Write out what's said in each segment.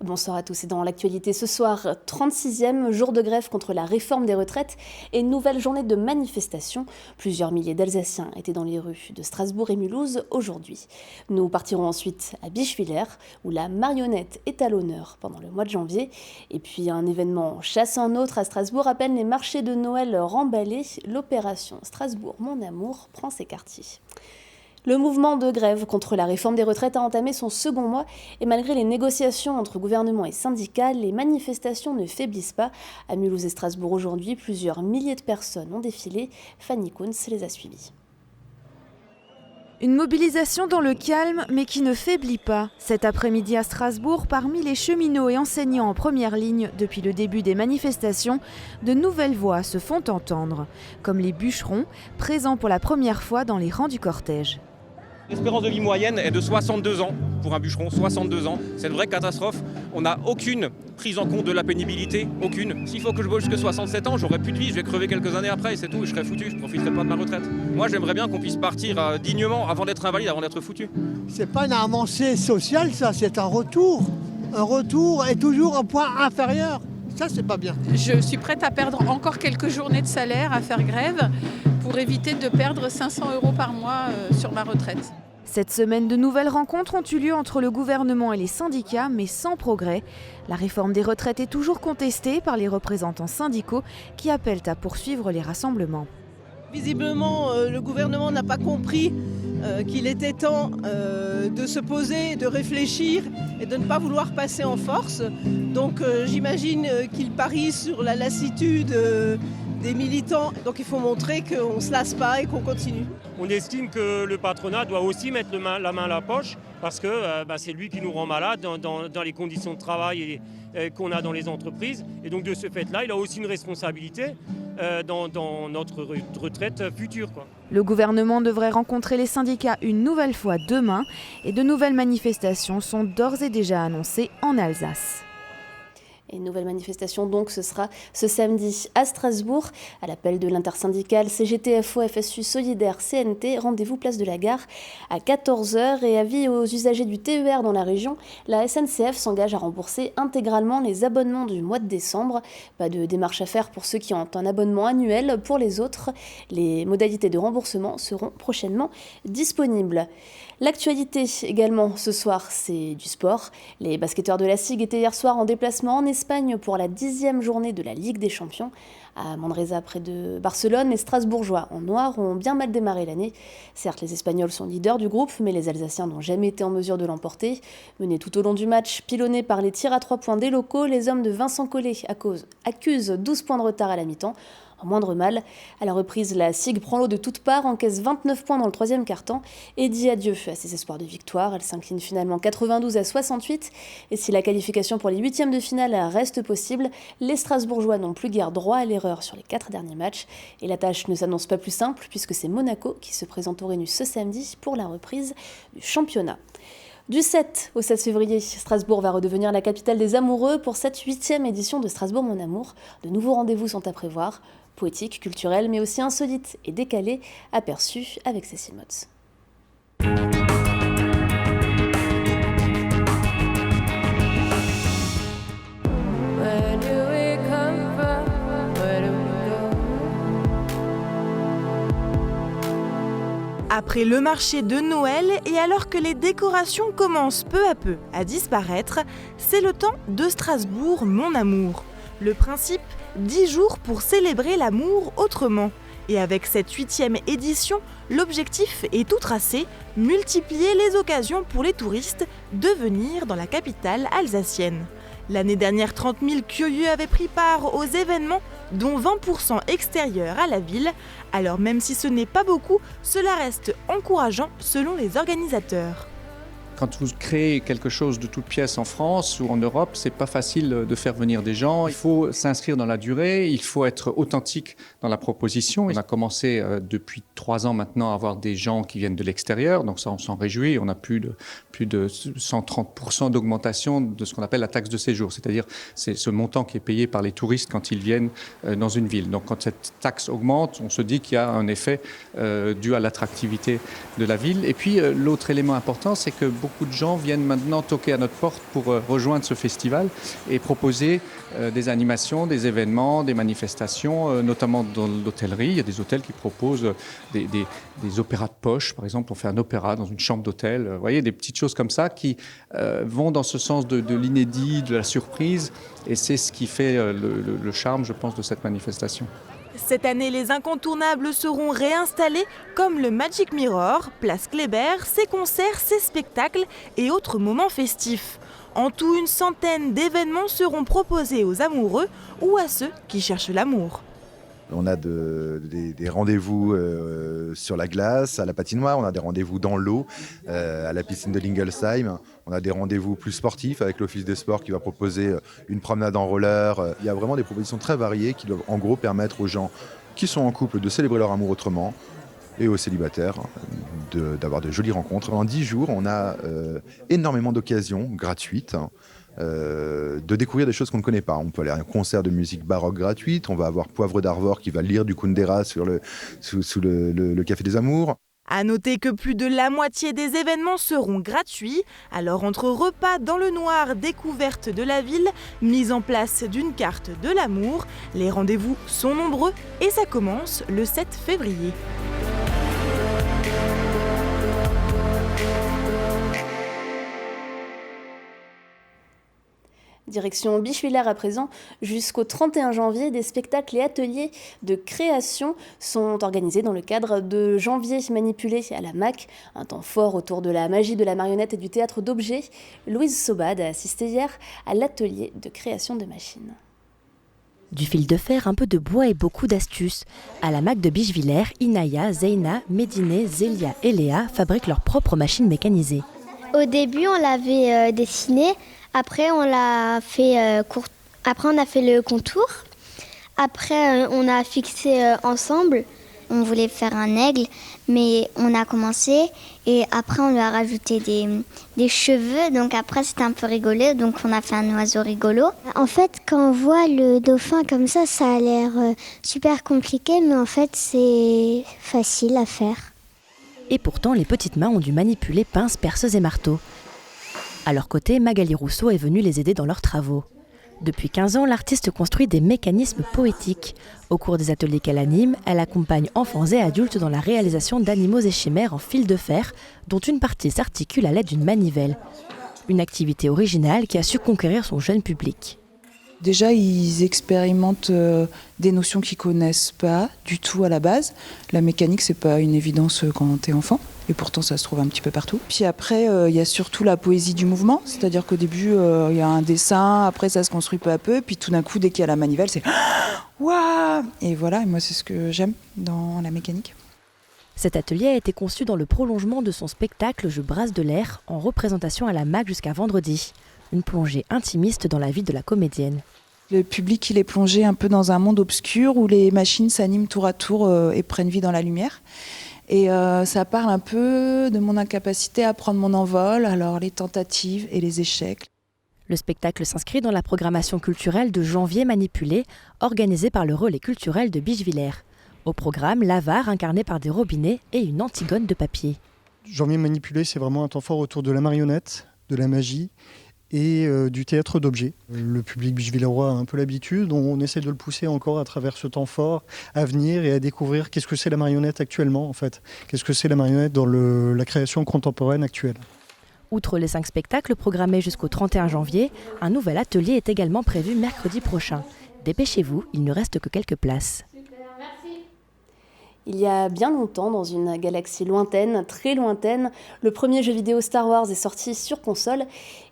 Bonsoir à tous et dans l'actualité ce soir, 36e jour de grève contre la réforme des retraites et nouvelle journée de manifestation. Plusieurs milliers d'Alsaciens étaient dans les rues de Strasbourg et Mulhouse aujourd'hui. Nous partirons ensuite à Bischwiller où la marionnette est à l'honneur pendant le mois de janvier. Et puis un événement chasse en autre à Strasbourg à peine les marchés de Noël remballés. L'opération Strasbourg Mon Amour prend ses quartiers. Le mouvement de grève contre la réforme des retraites a entamé son second mois et malgré les négociations entre gouvernement et syndicats, les manifestations ne faiblissent pas. À Mulhouse et Strasbourg aujourd'hui, plusieurs milliers de personnes ont défilé. Fanny Kunz les a suivis. Une mobilisation dans le calme, mais qui ne faiblit pas. Cet après-midi à Strasbourg, parmi les cheminots et enseignants en première ligne depuis le début des manifestations, de nouvelles voix se font entendre, comme les bûcherons, présents pour la première fois dans les rangs du cortège. L'espérance de vie moyenne est de 62 ans pour un bûcheron, 62 ans. C'est une vraie catastrophe. On n'a aucune prise en compte de la pénibilité, aucune. S'il faut que je bosse jusqu'à 67 ans, j'aurai plus de vie, je vais crever quelques années après et c'est tout, je serai foutu, je ne profiterai pas de ma retraite. Moi j'aimerais bien qu'on puisse partir dignement avant d'être invalide, avant d'être foutu. C'est pas une avancée sociale ça, c'est un retour. Un retour est toujours un point inférieur. Ça c'est pas bien. Je suis prête à perdre encore quelques journées de salaire à faire grève pour éviter de perdre 500 € par mois sur ma retraite. Cette semaine, de nouvelles rencontres ont eu lieu entre le gouvernement et les syndicats, mais sans progrès. La réforme des retraites est toujours contestée par les représentants syndicaux qui appellent à poursuivre les rassemblements. Visiblement, le gouvernement n'a pas compris qu'il était temps de se poser, de réfléchir et de ne pas vouloir passer en force. Donc j'imagine qu'il parie sur la lassitude des militants. Donc il faut montrer qu'on ne se lasse pas et qu'on continue. On estime que le patronat doit aussi mettre la main à la poche parce que c'est lui qui nous rend malades dans les conditions de travail qu'on a dans les entreprises. Et donc de ce fait-là, il a aussi une responsabilité dans notre retraite future, quoi. Le gouvernement devrait rencontrer les syndicats une nouvelle fois demain et de nouvelles manifestations sont d'ores et déjà annoncées en Alsace. Et une nouvelle manifestation donc, ce sera ce samedi à Strasbourg. À l'appel de l'intersyndicale CGT-FO FSU Solidaire CNT, rendez-vous place de la Gare à 14h. Et avis aux usagers du TER dans la région, la SNCF s'engage à rembourser intégralement les abonnements du mois de décembre. Pas de démarche à faire pour ceux qui ont un abonnement annuel. Pour les autres, les modalités de remboursement seront prochainement disponibles. L'actualité également ce soir, c'est du sport. Les basketteurs de la SIG étaient hier soir en déplacement en Espagne pour la 10e journée de la Ligue des Champions. À Manresa, près de Barcelone, les Strasbourgeois en noir ont bien mal démarré l'année. Certes, les Espagnols sont leaders du groupe, mais les Alsaciens n'ont jamais été en mesure de l'emporter. Menés tout au long du match, pilonnés par les tirs à 3 points des locaux, les hommes de Vincent Collet accusent 12 points de retard à la mi-temps. En moindre mal, à la reprise, la SIG prend l'eau de toutes parts, encaisse 29 points dans le troisième quart-temps et dit adieu à ses espoirs de victoire. Elle s'incline finalement 92-68. Et si la qualification pour les huitièmes de finale reste possible, les Strasbourgeois n'ont plus guère droit à l'erreur sur les 4 derniers matchs. Et la tâche ne s'annonce pas plus simple puisque c'est Monaco qui se présente au Rhenus ce samedi pour la reprise du championnat. Du 7 au 16 février, Strasbourg va redevenir la capitale des amoureux pour cette 8e édition de Strasbourg Mon Amour. De nouveaux rendez-vous sont à prévoir, poétiques, culturels, mais aussi insolites et décalés, aperçus avec Cécile Motz. Après le marché de Noël et alors que les décorations commencent peu à peu à disparaître, c'est le temps de Strasbourg Mon Amour. Le principe, 10 jours pour célébrer l'amour autrement. Et avec cette 8e édition, l'objectif est tout tracé, multiplier les occasions pour les touristes de venir dans la capitale alsacienne. L'année dernière, 30 000 curieux avaient pris part aux événements, dont 20% extérieurs à la ville. Alors même si ce n'est pas beaucoup, cela reste encourageant selon les organisateurs. Quand vous créez quelque chose de toute pièce en France ou en Europe, c'est pas facile de faire venir des gens. Il faut s'inscrire dans la durée, il faut être authentique dans la proposition. On a commencé depuis 3 ans maintenant à avoir des gens qui viennent de l'extérieur, donc ça on s'en réjouit. On a plus de 130% d'augmentation de ce qu'on appelle la taxe de séjour, c'est-à-dire c'est ce montant qui est payé par les touristes quand ils viennent dans une ville. Donc quand cette taxe augmente, on se dit qu'il y a un effet dû à l'attractivité de la ville. Et puis l'autre élément important, c'est que beaucoup de gens viennent maintenant toquer à notre porte pour rejoindre ce festival et proposer des animations, des événements, des manifestations, notamment dans l'hôtellerie. Il y a des hôtels qui proposent des opéras de poche. Par exemple, on fait un opéra dans une chambre d'hôtel. Vous voyez, des petites choses comme ça qui vont dans ce sens de l'inédit, de la surprise. Et c'est ce qui fait le charme, je pense, de cette manifestation. Cette année, les incontournables seront réinstallés comme le Magic Mirror, Place Kléber, ses concerts, ses spectacles et autres moments festifs. En tout, une centaine d'événements seront proposés aux amoureux ou à ceux qui cherchent l'amour. On a des rendez-vous sur la glace, à la patinoire, on a des rendez-vous dans l'eau, à la piscine de Lingelsheim. On a des rendez-vous plus sportifs avec l'Office des sports qui va proposer une promenade en roller. Il y a vraiment des propositions très variées qui doivent en gros permettre aux gens qui sont en couple de célébrer leur amour autrement et aux célibataires d'avoir de jolies rencontres. En 10 jours, on a énormément d'occasions gratuites de découvrir des choses qu'on ne connaît pas. On peut aller à un concert de musique baroque gratuite, on va avoir Poivre d'Arvor qui va lire du Kundera sous le Café des Amours. À noter que plus de la moitié des événements seront gratuits. Alors entre repas dans le noir, découverte de la ville, mise en place d'une carte de l'amour, les rendez-vous sont nombreux et ça commence le 7 février. Direction Bischwiller à présent, jusqu'au 31 janvier, des spectacles et ateliers de création sont organisés dans le cadre de Janvier manipulé à la MAC, un temps fort autour de la magie de la marionnette et du théâtre d'objets. Louise Sobad a assisté hier à l'atelier de création de machines. Du fil de fer, un peu de bois et beaucoup d'astuces. À la MAC de Bischwiller, Inaya, Zeina, Médiné, Zélia et Léa fabriquent leurs propres machines mécanisées. Au début, on l'avait dessiné. Après, on a fait le contour. Après, on a fixé ensemble. On voulait faire un aigle, mais on a commencé. Et après, on lui a rajouté des cheveux. Donc après, c'était un peu rigolo. Donc on a fait un oiseau rigolo. En fait, quand on voit le dauphin comme ça a l'air super compliqué. Mais en fait, c'est facile à faire. Et pourtant, les petites mains ont dû manipuler pinces, perceuses et marteaux. À leur côté, Magali Rousseau est venue les aider dans leurs travaux. Depuis 15 ans, l'artiste construit des mécanismes poétiques. Au cours des ateliers qu'elle anime, elle accompagne enfants et adultes dans la réalisation d'animaux et chimères en fil de fer, dont une partie s'articule à l'aide d'une manivelle. Une activité originale qui a su conquérir son jeune public. Déjà, ils expérimentent des notions qu'ils ne connaissent pas du tout à la base. La mécanique, c'est pas une évidence quand tu es enfant. Et pourtant, ça se trouve un petit peu partout. Puis après, il y a surtout la poésie du mouvement. C'est-à-dire qu'au début, il y a un dessin. Après, ça se construit peu à peu. Puis tout d'un coup, dès qu'il y a la manivelle, c'est « Waouh !» Et voilà, et moi, c'est ce que j'aime dans la mécanique. Cet atelier a été conçu dans le prolongement de son spectacle « Je brasse de l'air » en représentation à la MAC jusqu'à vendredi. Une plongée intimiste dans la vie de la comédienne. Le public, il est plongé un peu dans un monde obscur où les machines s'animent tour à tour et prennent vie dans la lumière. Et ça parle un peu de mon incapacité à prendre mon envol, alors les tentatives et les échecs. Le spectacle s'inscrit dans la programmation culturelle de Janvier manipulé, organisée par le Relais culturel de Bischwiller. Au programme, l'avare incarné par des robinets et une Antigone de papier. Janvier manipulé, c'est vraiment un temps fort autour de la marionnette, de la magie et du théâtre d'objets. Le public bischwillerois a un peu l'habitude, on essaie de le pousser encore à travers ce temps fort à venir et à découvrir qu'est-ce que c'est la marionnette actuellement en fait. Qu'est-ce que c'est la marionnette dans la création contemporaine actuelle. Outre les 5 spectacles programmés jusqu'au 31 janvier, un nouvel atelier est également prévu mercredi prochain. Dépêchez-vous, il ne reste que quelques places. Il y a bien longtemps, dans une galaxie lointaine, très lointaine, le premier jeu vidéo Star Wars est sorti sur console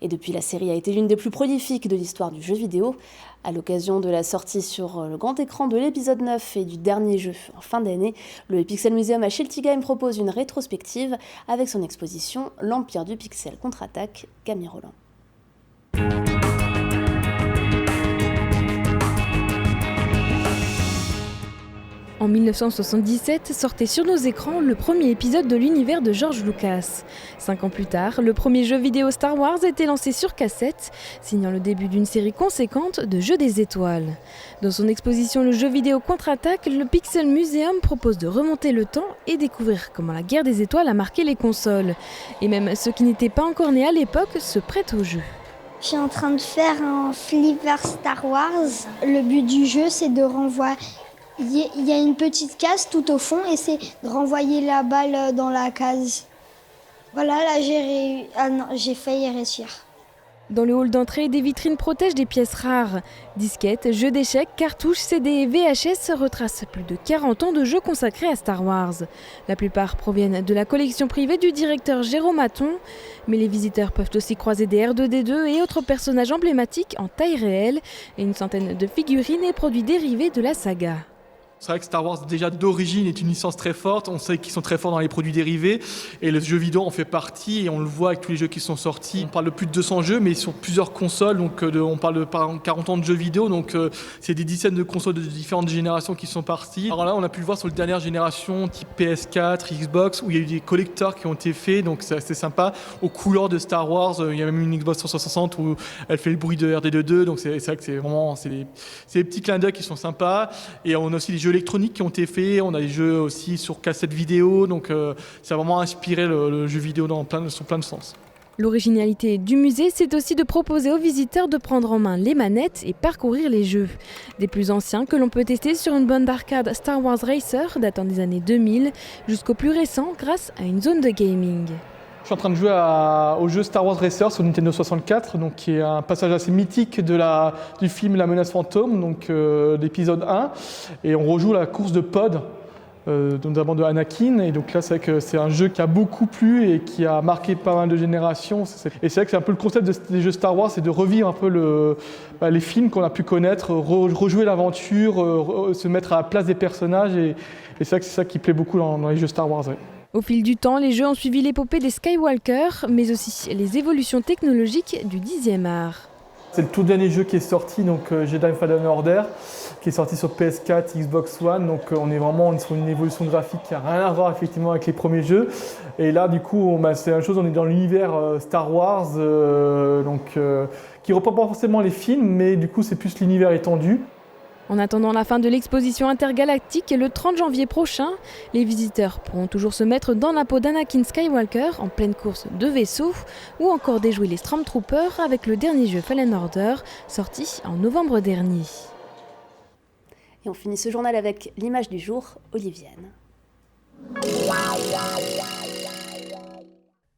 et depuis la série a été l'une des plus prolifiques de l'histoire du jeu vidéo. À l'occasion de la sortie sur le grand écran de l'épisode 9 et du dernier jeu en fin d'année, le Pixel Museum à Schiltigheim propose une rétrospective avec son exposition L'Empire du Pixel contre-attaque, Camille Roland. En 1977 sortait sur nos écrans le premier épisode de l'univers de George Lucas. 5 ans plus tard, le premier jeu vidéo Star Wars était lancé sur cassette, signant le début d'une série conséquente de Jeux des étoiles. Dans son exposition Le jeu vidéo contre-attaque, le Pixel Museum propose de remonter le temps et découvrir comment la guerre des étoiles a marqué les consoles. Et même ceux qui n'étaient pas encore nés à l'époque se prêtent au jeu. Je suis en train de faire un flipper Star Wars. Le but du jeu, c'est de renvoyer. Il y a une petite case tout au fond et c'est de renvoyer la balle dans la case. Voilà, là j'ai failli réussir. Dans le hall d'entrée, des vitrines protègent des pièces rares. Disquettes, jeux d'échecs, cartouches, CD et VHS retracent plus de 40 ans de jeux consacrés à Star Wars. La plupart proviennent de la collection privée du directeur Jérôme Hatton, mais les visiteurs peuvent aussi croiser des R2D2 et autres personnages emblématiques en taille réelle et une centaine de figurines et produits dérivés de la saga. C'est vrai que Star Wars, déjà d'origine, est une licence très forte. On sait qu'ils sont très forts dans les produits dérivés. Et le jeu vidéo en fait partie. Et on le voit avec tous les jeux qui sont sortis. On parle de plus de 200 jeux, mais sur plusieurs consoles. Donc on parle de 40 ans de jeux vidéo. Donc c'est des dizaines de consoles de différentes générations qui sont parties. Alors là, on a pu le voir sur les dernières générations, type PS4, Xbox, où il y a eu des collecteurs qui ont été faits. Donc c'est assez sympa. Aux couleurs de Star Wars, il y a même une Xbox 360 où elle fait le bruit de R2D2. Donc c'est vrai que c'est vraiment des petits clins d'œil qui sont sympas. Et on a aussi des jeux électroniques qui ont été faits, on a des jeux aussi sur cassette vidéo, donc ça a vraiment inspiré le jeu vidéo sur plein de sens. L'originalité du musée, c'est aussi de proposer aux visiteurs de prendre en main les manettes et parcourir les jeux. Des plus anciens que l'on peut tester sur une borne d'arcade Star Wars Racer datant des années 2000, jusqu'aux plus récents grâce à une zone de gaming. Je suis en train de jouer au jeu Star Wars Racer sur Nintendo 64, donc, qui est un passage assez mythique du film La Menace Fantôme, donc l'épisode 1. Et on rejoue la course de pod, notamment de Anakin. Et donc là, c'est vrai que c'est un jeu qui a beaucoup plu et qui a marqué pas mal de générations. Et c'est vrai que c'est un peu le concept des jeux Star Wars, c'est de revivre un peu les films qu'on a pu connaître, rejouer l'aventure, se mettre à la place des personnages. Et c'est vrai que c'est ça qui plaît beaucoup dans les jeux Star Wars. Ouais. Au fil du temps, les jeux ont suivi l'épopée des Skywalker, mais aussi les évolutions technologiques du 10e art. C'est le tout dernier jeu qui est sorti, donc Jedi Fallen Order, qui est sorti sur PS4, Xbox One. Donc on est vraiment sur une évolution graphique qui n'a rien à voir effectivement avec les premiers jeux. Et là, du coup, c'est la même chose, on est dans l'univers Star Wars, qui ne reprend pas forcément les films, mais du coup, c'est plus l'univers étendu. En attendant la fin de l'exposition intergalactique le 30 janvier prochain, les visiteurs pourront toujours se mettre dans la peau d'Anakin Skywalker en pleine course de vaisseau ou encore déjouer les Stormtroopers avec le dernier jeu Fallen Order sorti en novembre dernier. Et on finit ce journal avec l'image du jour, Olivienne.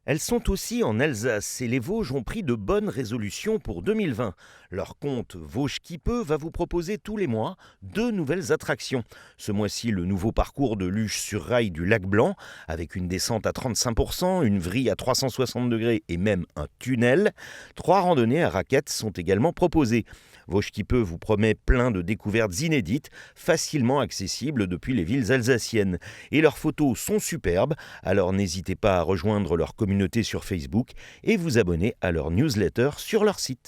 Elles sont aussi en Alsace et les Vosges ont pris de bonnes résolutions pour 2020. Leur compte Vosges qui peut va vous proposer tous les mois 2 nouvelles attractions. Ce mois-ci, le nouveau parcours de luge sur rail du Lac Blanc avec une descente à 35%, une vrille à 360 degrés et même un tunnel. 3 randonnées à raquettes sont également proposées. Vosges qui peut vous promet plein de découvertes inédites, facilement accessibles depuis les villes alsaciennes. Et leurs photos sont superbes, alors n'hésitez pas à rejoindre leur communauté sur Facebook et vous abonner à leur newsletter sur leur site.